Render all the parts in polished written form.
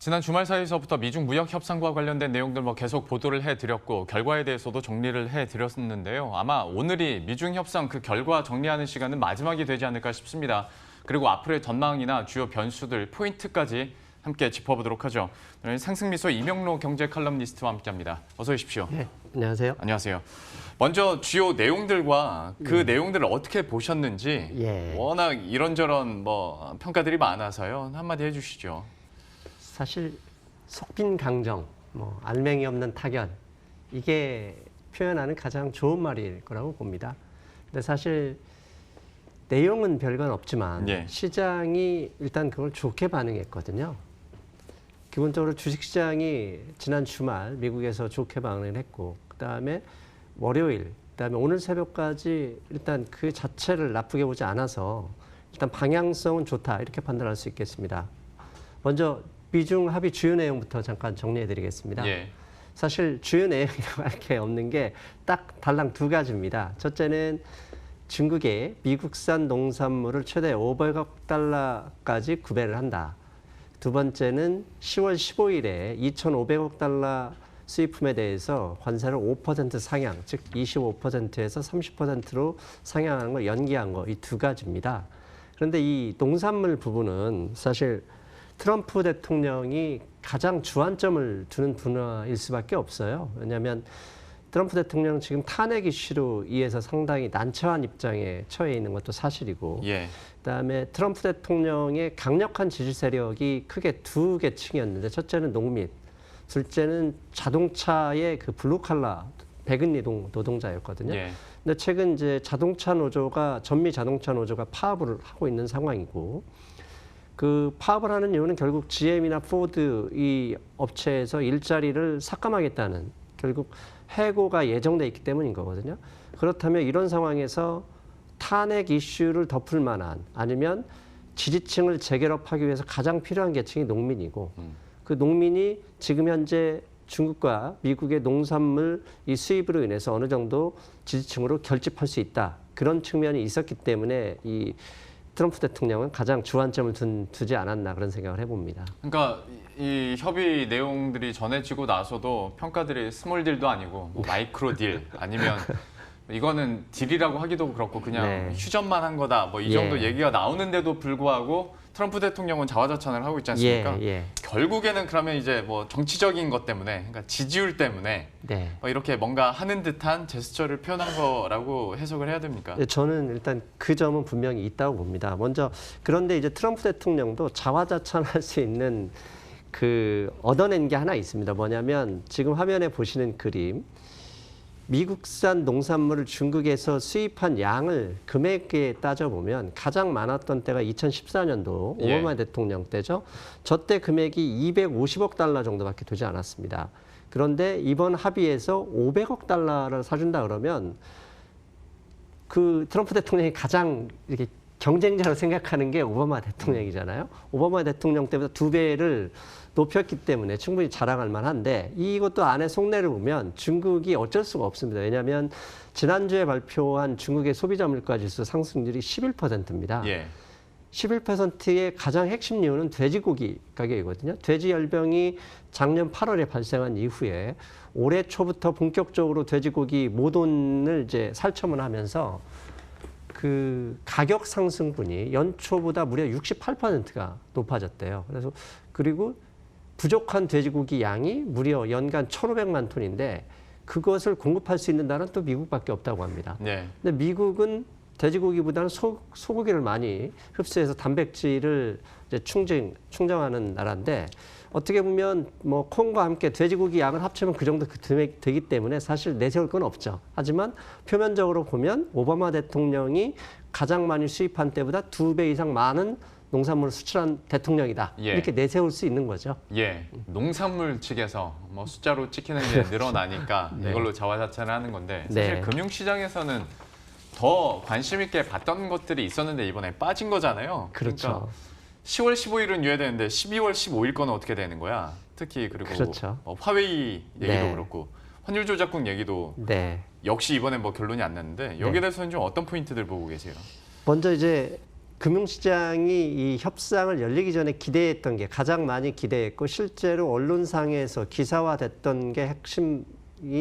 지난 주말 사이서부터 미중 무역 협상과 관련된 내용들 계속 보도를 해드렸고 결과에 대해서도 정리를 해드렸는데요. 아마 오늘이 미중 협상 그 결과 정리하는 시간은 마지막이 되지 않을까 싶습니다. 그리고 앞으로의 전망이나 주요 변수들, 포인트까지 함께 짚어보도록 하죠. 오늘 상승미소 이명로 경제 칼럼니스트와 함께합니다. 어서 오십시오. 네, 안녕하세요. 안녕하세요. 먼저 주요 내용들과 그 내용들을 어떻게 보셨는지 워낙 이런저런 평가들이 많아서요. 한마디 해주시죠. 사실 속빈 강정, 알맹이 없는 타결, 이게 표현하는 가장 좋은 말일 거라고 봅니다. 근데 사실 내용은 별건 없지만 시장이 일단 그걸 좋게 반응했거든요. 기본적으로 주식시장이 지난 주말 미국에서 좋게 반응을 했고, 그다음에 월요일, 그다음에 오늘 새벽까지 일단 그 자체를 나쁘게 보지 않아서 일단 방향성은 좋다 이렇게 판단할 수 있겠습니다. 먼저 미중 합의 주요 내용부터 잠깐 정리해 드리겠습니다. 사실 주요 내용이라고 할 게 없는 게 딱 달랑 두 가지입니다. 첫째는 중국에 미국산 농산물을 최대 500억 달러까지 구매를 한다. 두 번째는 10월 15일에 2,500억 달러 수입품에 대해서 관세를 5% 상향, 즉 25%에서 30%로 상향하는 걸 연기한 거, 이 두 가지입니다. 그런데 이 농산물 부분은 사실 트럼프 대통령이 가장 주안점을 두는 분야일 수밖에 없어요. 왜냐하면 트럼프 대통령은 지금 탄핵 이슈로 인해서 상당히 난처한 입장에 처해 있는 것도 사실이고, 그다음에 트럼프 대통령의 강력한 지지 세력이 크게 두 계층이었는데, 첫째는 농민, 둘째는 자동차의 그 블루칼라 백은 노동자였거든요. 근데 최근 이제 자동차 노조가 전미 자동차 노조가 파업을 하고 있는 상황이고, 그 파업을 하는 이유는 결국 GM이나 포드 이 업체에서 일자리를 삭감하겠다는, 결국 해고가 예정돼 있기 때문인 거거든요. 그렇다면 이런 상황에서 탄핵 이슈를 덮을 만한, 아니면 지지층을 재결합하기 위해서 가장 필요한 계층이 농민이고, 그 농민이 지금 현재 중국과 미국의 농산물 이 수입으로 인해서 어느 정도 지지층으로 결집할 수 있다. 그런 측면이 있었기 때문에 이 트럼프 대통령은 가장 주안점을 두지 않았나 그런 생각을 해봅니다. 그러니까 이 협의 내용들이 전해지고 나서도 평가들이 스몰 딜도 아니고 마이크로 딜 아니면 이거는 딜이라고 하기도 그렇고 그냥 휴전만 한 거다 이 정도 얘기가 나오는데도 불구하고 트럼프 대통령은 자화자찬을 하고 있지 않습니까? 결국에는 그러면 이제 정치적인 것 때문에, 그러니까 지지율 때문에 이렇게 뭔가 하는 듯한 제스처를 표현한 거라고 해석을 해야 됩니까? 저는 일단 그 점은 분명히 있다고 봅니다. 먼저 그런데 이제 트럼프 대통령도 자화자찬할 수 있는 그 얻어낸 게 하나 있습니다. 뭐냐면 지금 화면에 보시는 그림, 미국산 농산물을 중국에서 수입한 양을 금액에 따져보면 가장 많았던 때가 2014년도 오바마 대통령 때죠. 저때 금액이 250억 달러 정도밖에 되지 않았습니다. 그런데 이번 합의에서 500억 달러를 사준다 그러면 그 트럼프 대통령이 가장 이렇게 경쟁자로 생각하는 게 오바마 대통령이잖아요. 오바마 대통령 때보다 2배를 높였기 때문에 충분히 자랑할 만한데, 이것도 안에 속내를 보면 중국이 어쩔 수가 없습니다. 왜냐하면 지난주에 발표한 중국의 소비자 물가 지수 상승률이 11%입니다. 11%의 가장 핵심 이유는 돼지고기 가격이거든요. 돼지 열병이 작년 8월에 발생한 이후에 올해 초부터 본격적으로 돼지고기 모돈을 이제 살처분하면서 그 가격 상승분이 연초보다 무려 68%가 높아졌대요. 그리고 부족한 돼지고기 양이 무려 연간 1,500만 톤인데 그것을 공급할 수 있는 나라는 또 미국밖에 없다고 합니다. 근데 미국은 돼지고기보다는 소고기를 많이 흡수해서 단백질을 이제 충정하는 나라인데, 어떻게 보면 콩과 함께 돼지고기 양을 합치면 그 정도 되기 때문에 사실 내세울 건 없죠. 하지만 표면적으로 보면 오바마 대통령이 가장 많이 수입한 때보다 2배 이상 많은 농산물을 수출한 대통령이다. 이렇게 내세울 수 있는 거죠. 농산물 측에서 숫자로 찍히는 게 늘어나니까 이걸로 자화자찬을 하는 건데, 사실 금융시장에서는 더 관심 있게 봤던 것들이 있었는데 이번에 빠진 거잖아요. 그렇죠. 그러니까 10월 15일은 유예되는데 12월 15일 거는 어떻게 되는 거야? 특히 그리고 화웨이 얘기도 그렇고 환율 조작국 얘기도 역시 이번에 결론이 안 났는데 여기에 대해서는 좀 어떤 포인트들 보고 계세요? 먼저 이제 금융시장이 이 협상을 열리기 전에 기대했던 게 가장 많이 기대했고 실제로 언론상에서 기사화됐던 게 핵심이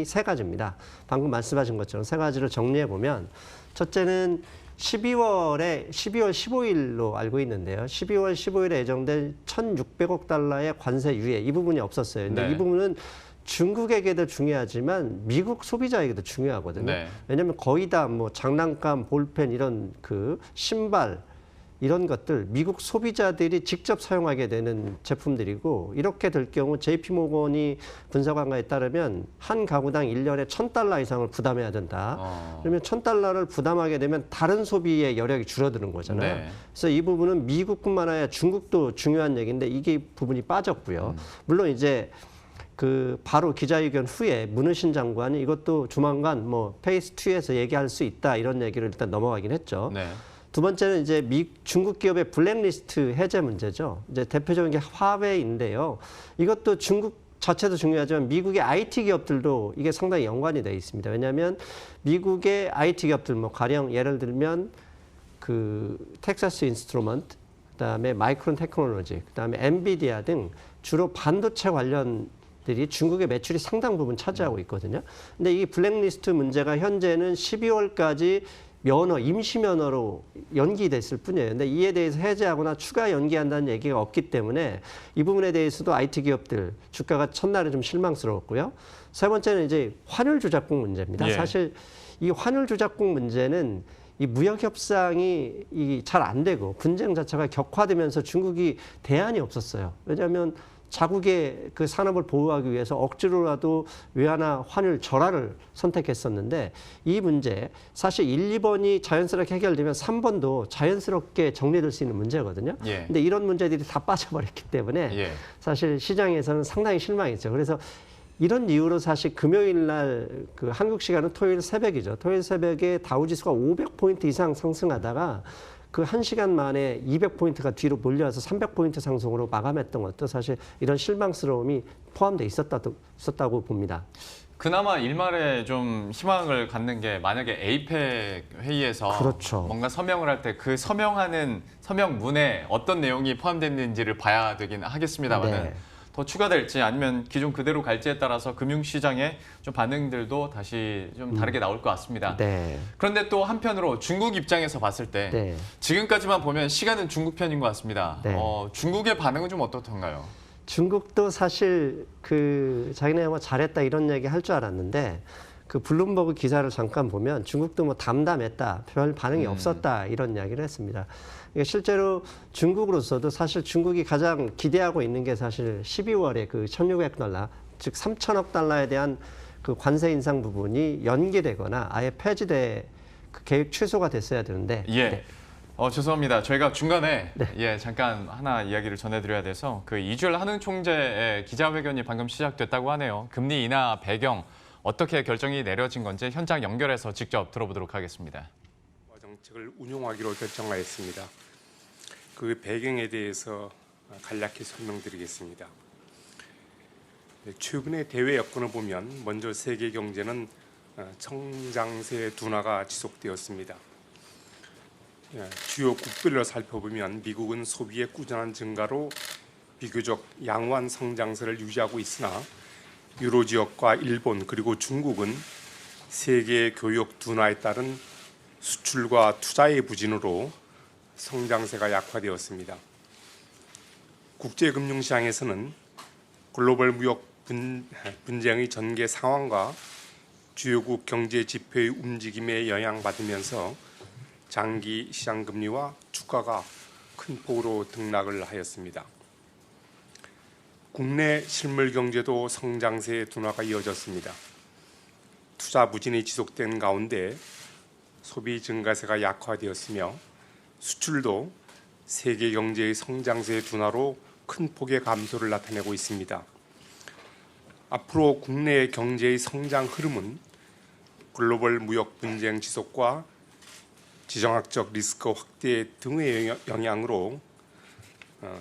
세 가지입니다. 방금 말씀하신 것처럼 세 가지를 정리해 보면 첫째는 12월 15일로 알고 있는데요. 12월 15일에 예정된 1,600억 달러의 관세 유예 이 부분이 없었어요. 근데 네. 이 부분은 중국에게도 중요하지만 미국 소비자에게도 중요하거든요. 네. 왜냐하면 거의 다 뭐 장난감, 볼펜 이런 그 신발 이런 것들 미국 소비자들이 직접 사용하게 되는 제품들이고 이렇게 될 경우 JP모건이 분석한 거에 따르면 한 가구당 1년에 $1,000 이상을 부담해야 된다. 그러면 $1,000를 부담하게 되면 다른 소비의 여력이 줄어드는 거잖아요. 네. 그래서 이 부분은 미국뿐만 아니라 중국도 중요한 얘기인데 이게 부분이 빠졌고요. 물론 이제 그 바로 기자회견 후에 문우신 장관이 이것도 조만간 뭐 페이스 2에서 얘기할 수 있다 이런 얘기를 일단 넘어가긴 했죠. 네. 두 번째는 이제 중국 기업의 블랙리스트 해제 문제죠. 이제 대표적인 게 화웨이인데요. 이것도 중국 자체도 중요하지만 미국의 IT 기업들도 이게 상당히 연관이 되어 있습니다. 왜냐하면 미국의 IT 기업들 뭐 가령 예를 들면 그 텍사스 인스트루먼트, 그다음에 마이크론 테크놀로지, 그다음에 엔비디아 등 주로 반도체 관련들이 중국의 매출이 상당 부분 차지하고 있거든요. 근데 이 블랙리스트 문제가 현재는 12월까지 임시 면허로 연기됐을 뿐이에요. 근데 이에 대해서 해제하거나 추가 연기한다는 얘기가 없기 때문에 이 부분에 대해서도 IT 기업들 주가가 첫날에 좀 실망스러웠고요. 세 번째는 이제 환율 조작국 문제입니다. 예. 사실 이 환율 조작국 문제는 이 무역 협상이 잘 안 되고 분쟁 자체가 격화되면서 중국이 대안이 없었어요. 왜냐하면 자국의 그 산업을 보호하기 위해서 억지로라도 외환화 환율 절하를 선택했었는데 이 문제 사실 1, 2번이 자연스럽게 해결되면 3번도 자연스럽게 정리될 수 있는 문제거든요. 예. 근데 이런 문제들이 다 빠져버렸기 때문에 예. 사실 시장에서는 상당히 실망했죠. 그래서 이런 이유로 사실 금요일 날 그 한국 시간은 토요일 새벽이죠. 토요일 새벽에 다우지수가 500포인트 이상 상승하다가 그 1시간 만에 200포인트가 뒤로 몰려와서 300포인트 상승으로 마감했던 것도 사실 이런 실망스러움이 포함되어 있었다고 봅니다. 그나마 일말에 좀 희망을 갖는 게 만약에 에이펙 회의에서 그렇죠. 뭔가 서명을 할 때 그 서명하는 서명문에 어떤 내용이 포함됐는지를 봐야 되긴 하겠습니다만은 네. 더 추가될지 아니면 기존 그대로 갈지에 따라서 금융시장의 좀 반응들도 다시 좀 다르게 나올 것 같습니다. 네. 그런데 또 한편으로 중국 입장에서 봤을 때 네. 지금까지만 보면 시간은 중국 편인 것 같습니다. 네. 중국의 반응은 좀 어떻던가요? 중국도 사실 그 자기네 뭐 잘했다 이런 얘기 할 줄 알았는데 그 블룸버그 기사를 잠깐 보면 중국도 뭐 담담했다, 별 반응이 없었다 이런 이야기를 했습니다. 실제로 중국으로서도 사실 중국이 가장 기대하고 있는 게 사실 12월에 그 1,600달러, 즉 3천억 달러에 대한 그 관세 인상 부분이 연기되거나 아예 폐지돼 그 계획 취소가 됐어야 되는데. 예. 네. 죄송합니다. 저희가 중간에 네. 잠깐 하나 이야기를 전해드려야 돼서 그 이주열 한흥 총재의 기자회견이 방금 시작됐다고 하네요. 금리 인하 배경 어떻게 결정이 내려진 건지 현장 연결해서 직접 들어보도록 하겠습니다. 정책을 운용하기로 결정하였습니다. 그 배경에 대해서 간략히 설명드리겠습니다. 최근의 대외 여건을 보면 먼저 세계 경제는 성장세 둔화가 지속되었습니다. 주요 국별로 살펴보면 미국은 소비의 꾸준한 증가로 비교적 양호한 성장세를 유지하고 있으나 유로 지역과 일본 그리고 중국은 세계 교역 둔화에 따른 수출과 투자의 부진으로 성장세가 약화되었습니다. 국제금융시장에서는 글로벌 무역 분쟁의 전개 상황과 주요국 경제 지표의 움직임에 영향받으면서 장기 시장 금리와 주가가 큰 폭으로 등락을 하였습니다. 국내 실물 경제도 성장세 둔화가 이어졌습니다. 투자 부진이 지속된 가운데 소비 증가세가 약화되었으며 수출도 세계 경제의 성장세 둔화로 큰 폭의 감소를 나타내고 있습니다. 앞으로 국내 경제의 성장 흐름은 글로벌 무역 분쟁 지속과 지정학적 리스크 확대 등의 영향으로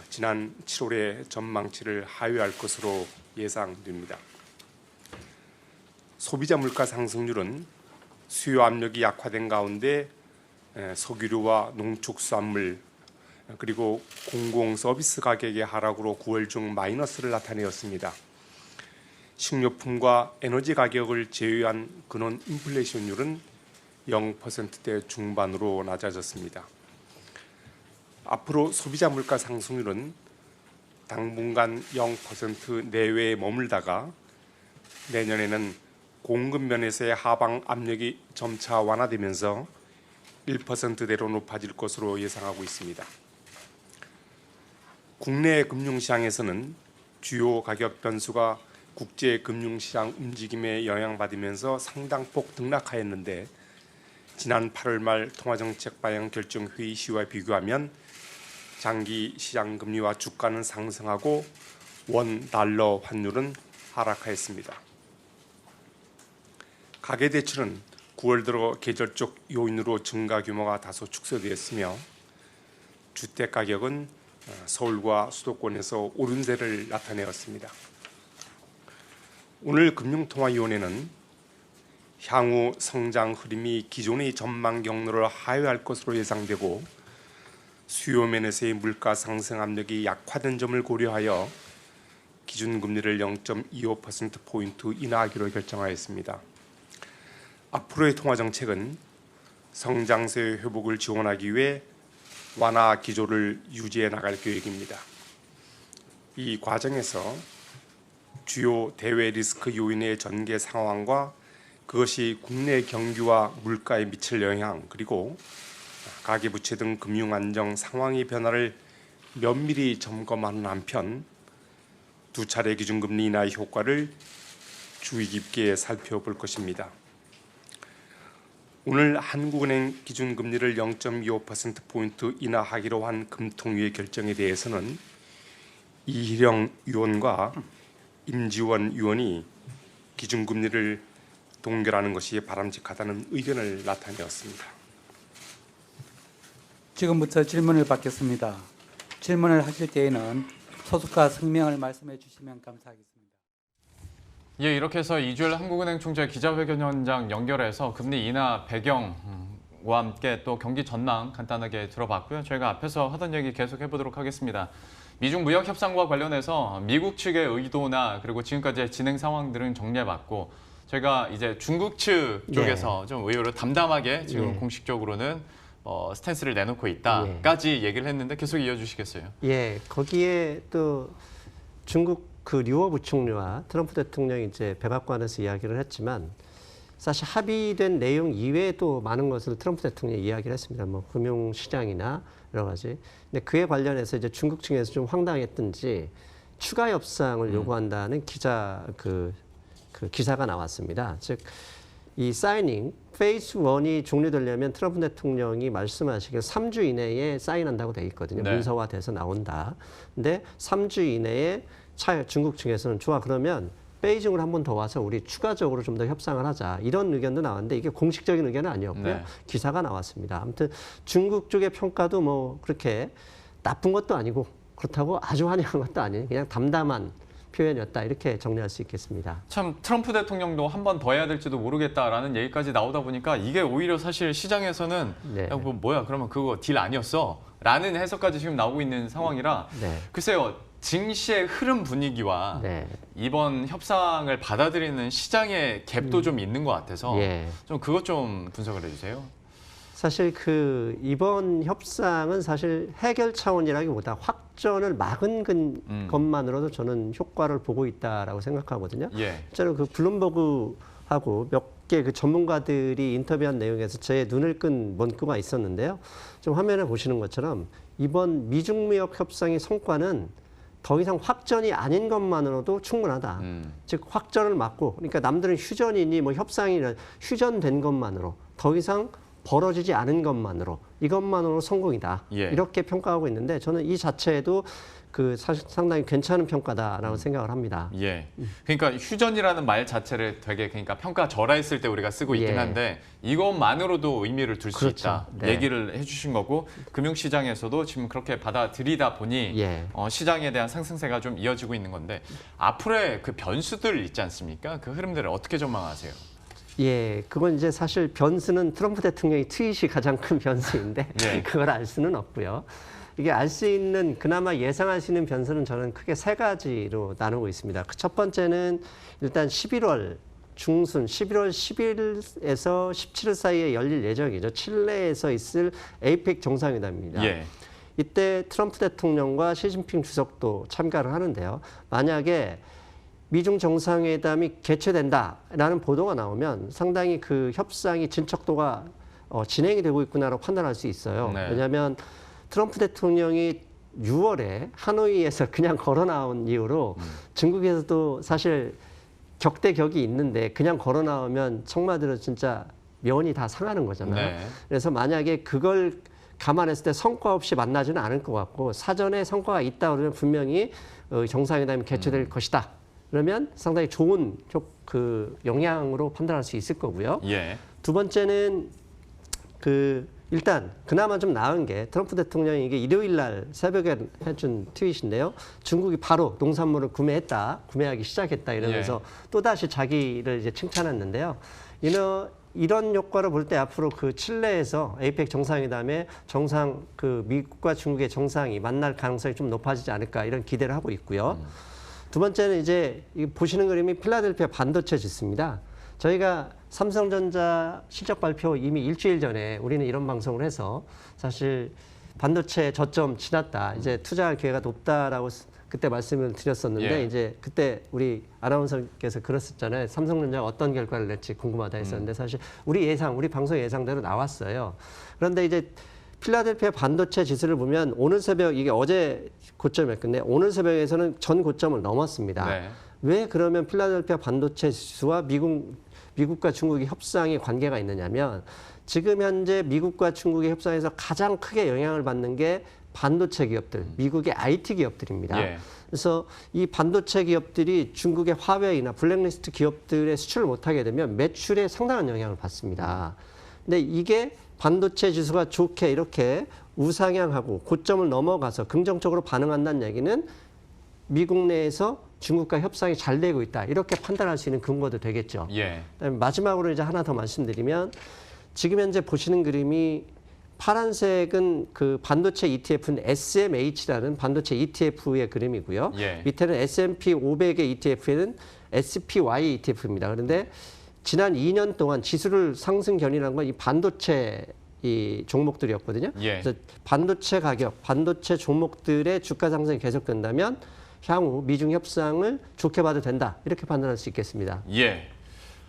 지난 7월의 전망치를 하회할 것으로 예상됩니다. 소비자 물가 상승률은 수요 압력이 약화된 가운데 석유류와 농축수산물 그리고 공공 서비스 가격의 하락으로 9월 중 마이너스를 나타내었습니다. 식료품과 에너지 가격을 제외한 근원 인플레이션율은 0%대 중반으로 낮아졌습니다. 앞으로 소비자 물가 상승률은 당분간 0% 내외에 머물다가 내년에는 공급 면에서의 하방 압력이 점차 완화되면서 1%대로 높아질 것으로 예상하고 있습니다. 국내 금융시장에서는 주요 가격 변수가 국제 금융시장 움직임에 영향받으면서 상당폭 등락하였는데 지난 8월 말 통화정책 방향 결정 회의 시와 비교하면 장기 시장 금리와 주가는 상승하고 원 달러 환율은 하락하였습니다. 가계 대출은 9월 들어 계절적 요인으로 증가 규모가 다소 축소되었으며 주택 가격은 서울과 수도권에서 오름세를 나타내었습니다. 오늘 금융통화위원회는 향후 성장 흐름이 기존의 전망 경로를 하회할 것으로 예상되고 수요 면에서의 물가 상승 압력이 약화된 점을 고려하여 기준금리를 0.25%포인트 인하하기로 결정하였습니다. 앞으로의 통화정책은 성장세의 회복을 지원하기 위해 완화 기조를 유지해 나갈 계획입니다. 이 과정에서 주요 대외 리스크 요인의 전개 상황과 그것이 국내 경기와 물가에 미칠 영향 그리고 가계부채 등 금융안정 상황의 변화를 면밀히 점검하는 한편 두 차례 기준금리 인하의 효과를 주의 깊게 살펴볼 것입니다. 오늘 한국은행 기준금리를 0.25%포인트 인하하기로 한 금통위의 결정에 대해서는 이희령 의원과 임지원 의원이 기준금리를 동결하는 것이 바람직하다는 의견을 나타내었습니다. 지금부터 질문을 받겠습니다. 질문을 하실 때에는 소속과 성명을 말씀해 주시면 감사하겠습니다. 예, 이렇게 해서 이주열 한국은행 총재 기자회견 현장 연결해서 금리 인하 배경과 함께 또 경기 전망 간단하게 들어봤고요. 저희가 앞에서 하던 얘기 계속 해보도록 하겠습니다. 미중 무역 협상과 관련해서 미국 측의 의도나 그리고 지금까지의 진행 상황들은 정리해봤고 저희가 이제 중국 측 쪽에서 좀 의외로 담담하게 지금 공식적으로는 스탠스를 내놓고 있다까지 얘기를 했는데 계속 이어주시겠어요? 예, 거기에 또 중국 그 류어 부총리와 트럼프 대통령이 이제 백악관에서 이야기를 했지만 사실 합의된 내용 이외에도 많은 것을 트럼프 대통령이 이야기를 했습니다. 뭐 금융시장이나 여러 가지. 근데 그에 관련해서 이제 중국 측에서 좀 황당했던지 추가 협상을 요구한다는 기사가 나왔습니다. 즉 이 사이닝 페이스 1이 종료되려면 트럼프 대통령이 말씀하시길 3주 이내에 사인한다고 돼 있거든요. 네. 문서화돼서 나온다. 근데 3주 이내에 중국 측에서는 좋아 그러면 베이징으로 한 번 더 와서 우리 추가적으로 좀 더 협상을 하자. 이런 의견도 나왔는데 이게 공식적인 의견은 아니었고요. 네. 기사가 나왔습니다. 아무튼 중국 쪽의 평가도 뭐 그렇게 나쁜 것도 아니고 그렇다고 아주 환영한 것도 아닌 그냥 담담한 표현이었다. 이렇게 정리할 수 있겠습니다. 참 트럼프 대통령도 한 번 더 해야 될지도 모르겠다라는 얘기까지 나오다 보니까 이게 오히려 사실 시장에서는 네. 야, 뭐야 그러면 그거 딜 아니었어? 라는 해석까지 지금 나오고 있는 상황이라 네. 글쎄요. 증시의 흐름 분위기와 네. 이번 협상을 받아들이는 시장의 갭도 좀 있는 것 같아서 예. 좀 그것 좀 분석을 해주세요. 사실 그 이번 협상은 사실 해결 차원이라기보다 확전을 막은 것만으로도 저는 효과를 보고 있다라고 생각하거든요. 예. 실제로 그 블룸버그하고 몇 개 그 전문가들이 인터뷰한 내용에서 제 눈을 끈 문구가 있었는데요. 좀 화면에 보시는 것처럼 이번 미중무역 협상의 성과는 더 이상 확전이 아닌 것만으로도 충분하다. 즉 확전을 막고 그러니까 남들은 휴전이니 뭐 협상이니 휴전된 것만으로 더 이상 벌어지지 않은 것만으로 이것만으로 성공이다. 예. 이렇게 평가하고 있는데 저는 이 자체도 그 사실 상당히 괜찮은 평가다라고 생각을 합니다. 예. 그러니까 휴전이라는 말 자체를 되게 그러니까 평가절하했을 때 우리가 쓰고 있긴 예. 한데 이것만으로도 의미를 둘 수 그렇죠. 있다. 네. 얘기를 해주신 거고 금융시장에서도 지금 그렇게 받아들이다 보니 예. 시장에 대한 상승세가 좀 이어지고 있는 건데 앞으로의 그 변수들 있지 않습니까? 그 흐름들을 어떻게 전망하세요? 예, 그건 이제 사실 변수는 트럼프 대통령의 트윗이 가장 큰 변수인데 네. 그걸 알 수는 없고요. 이게 알 수 있는 그나마 예상할 수 있는 변수는 저는 크게 세 가지로 나누고 있습니다. 그 첫 번째는 일단 11월 중순 11월 10일에서 17일 사이에 열릴 예정이죠. 칠레에서 있을 에이펙 정상회담입니다. 예. 이때 트럼프 대통령과 시진핑 주석도 참가를 하는데요. 만약에 미중 정상회담이 개최된다라는 보도가 나오면 상당히 그 협상이 진척도가 진행이 되고 있구나라고 판단할 수 있어요. 네. 왜냐하면 트럼프 대통령이 6월에 하노이에서 그냥 걸어 나온 이후로 중국에서도 사실 격대격이 있는데 그냥 걸어 나오면 청마들은 진짜 면이 다 상하는 거잖아요. 네. 그래서 만약에 그걸 감안했을 때 성과 없이 만나지는 않을 것 같고 사전에 성과가 있다 그러면 분명히 정상회담이 개최될 것이다. 그러면 상당히 좋은 그 영향으로 판단할 수 있을 거고요. 예. 두 번째는 일단 그나마 좀 나은 게 트럼프 대통령이 이게 일요일 날 새벽에 해준 트윗인데요. 중국이 바로 농산물을 구매하기 시작했다 이러면서 또다시 자기를 이제 칭찬했는데요. 이런 효과를 볼 때 앞으로 그 칠레에서 에이펙 정상회담에 미국과 중국의 정상이 만날 가능성이 좀 높아지지 않을까 이런 기대를 하고 있고요. 두 번째는 이제 보시는 그림이 필라델피아 반도체 지수입니다. 저희가 삼성전자 실적 발표 이미 일주일 전에 우리는 이런 방송을 해서 사실 반도체 저점 지났다. 이제 투자할 기회가 높다라고 그때 말씀을 드렸었는데 이제 그때 우리 아나운서께서 그랬었잖아요. 삼성전자가 어떤 결과를 낼지 궁금하다 했었는데 사실 우리 방송 예상대로 나왔어요. 그런데 이제 필라델피아 반도체 지수를 보면 오늘 새벽 이게 어제 고점이었는데 오늘 새벽에서는 전 고점을 넘었습니다. 네. 왜 그러면 필라델피아 반도체 지수와 미국과 중국의 협상에 관계가 있느냐면 지금 현재 미국과 중국의 협상에서 가장 크게 영향을 받는 게 반도체 기업들, 미국의 IT 기업들입니다. 예. 그래서 이 반도체 기업들이 중국의 화웨이나 블랙리스트 기업들의 수출을 못하게 되면 매출에 상당한 영향을 받습니다. 근데 이게 반도체 지수가 좋게 이렇게 우상향하고 고점을 넘어가서 긍정적으로 반응한다는 얘기는 미국 내에서 중국과 협상이 잘 되고 있다. 이렇게 판단할 수 있는 근거도 되겠죠. 예. 그다음에 마지막으로 이제 하나 더 말씀드리면 지금 현재 보시는 그림이 파란색은 그 반도체 ETF는 SMH라는 반도체 ETF의 그림이고요. 예. 밑에는 S&P 500의 ETF에는 SPY ETF입니다. 그런데 지난 2년 동안 지수를 상승 견인한 건 이 반도체 이 종목들이었거든요. 예. 그래서 반도체 가격, 반도체 종목들의 주가 상승이 계속된다면 향후 미중 협상을 좋게 봐도 된다. 이렇게 판단할 수 있겠습니다. 예.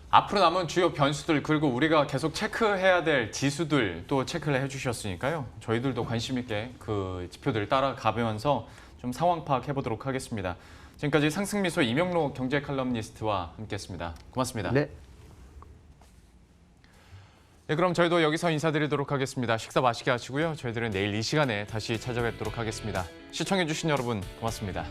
앞으로 남은 주요 변수들 그리고 우리가 계속 체크해야 될 지수들 또 체크를 해주셨으니까요. 저희들도 관심 있게 그 지표들을 따라가면서 좀 상황 파악해 보도록 하겠습니다. 지금까지 상승미소 이명록 경제 칼럼니스트와 함께했습니다. 고맙습니다. 네. 네, 그럼 저희도 여기서 인사드리도록 하겠습니다. 식사 맛있게 하시고요. 저희들은 내일 이 시간에 다시 찾아뵙도록 하겠습니다. 시청해주신 여러분 고맙습니다.